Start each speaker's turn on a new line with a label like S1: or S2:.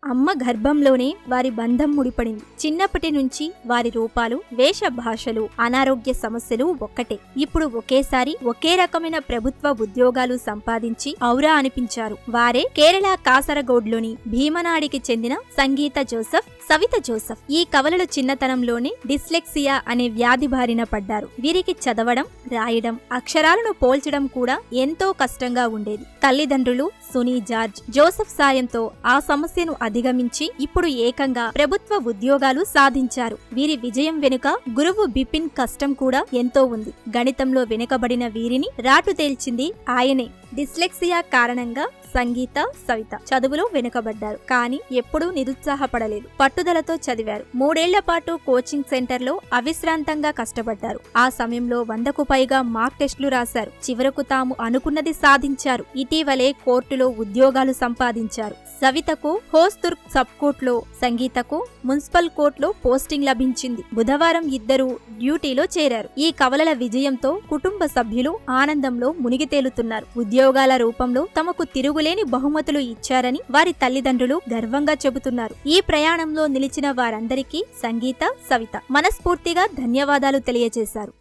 S1: అమ్మ గర్భంలోనే వారి బంధం ముడిపడింది. చిన్నప్పటి నుంచి వారి రూపాలు, వేష భాషలు, అనారోగ్య సమస్యలు ఒక్కటే. ఇప్పుడు ఒకేసారి ఒకే రకమైన ప్రభుత్వ ఉద్యోగాలు సంపాదించి ఔరా అనిపించారు. వారే కేరళ కాసరగోడ్లోని భీమనాడికి చెందిన సంగీత జోసెఫ్, సవిత జోసెఫ్. ఈ కవలలు చిన్నతనంలోనే డిస్లెక్సియా అనే వ్యాధి బారిన పడ్డారు. వీరికి చదవడం, రాయడం, అక్షరాలను పోల్చడం కూడా ఎంతో కష్టంగా ఉండేది. తల్లిదండ్రులు సునీ జార్జ్, జోసెఫ్ సాయంతో ఆ సమస్యను అధిగమించి ఇప్పుడు ఏకంగా ప్రభుత్వ ఉద్యోగాలు సాధించారు. వీరి విజయం వెనుక గురువు బిపిన్ కష్టం కూడా ఎంతో ఉంది. గణితంలో వెనుకబడిన వీరిని రాటు తేల్చింది ఆయనే. డిస్లెక్సియా కారణంగా సంగీత, సవిత చదువులో వెనుకబడ్డారు. కానీ ఎప్పుడూ నిరుత్సాహపడలేదు. పట్టుదలతో చదివారు. 3 ఏళ్ల పాటు కోచింగ్ సెంటర్లో అవిశ్రాంతంగా కష్టపడ్డారు. ఆ సమయంలో 100కు పైగా మాక్ టెస్టులు రాశారు. చివరకు తాము అనుకున్నది సాధించారు. ఇటీవలే కోర్టులో ఉద్యోగాలు సంపాదించారు. సవితకు హోస్దుర్గ్ సబ్ కోర్టులో, సంగీతకు మున్సిపల్ కోర్టులో పోస్టింగ్ లభించింది. బుధవారం ఇద్దరూ డ్యూటీలో చేరారు. ఈ కవలల విజయంతో కుటుంబ సభ్యులు ఆనందంలో మునిగి తేలుతున్నారు. ఉద్యోగాల రూపంలో తమకు తిరుగులేని బహుమతులు ఇచ్చారని వారి తల్లిదండ్రులు గర్వంగా చెబుతున్నారు. ఈ ప్రయాణంలో నిలిచిన వారందరికీ సంగీత, సవిత మనస్ఫూర్తిగా ధన్యవాదాలు తెలియజేశారు.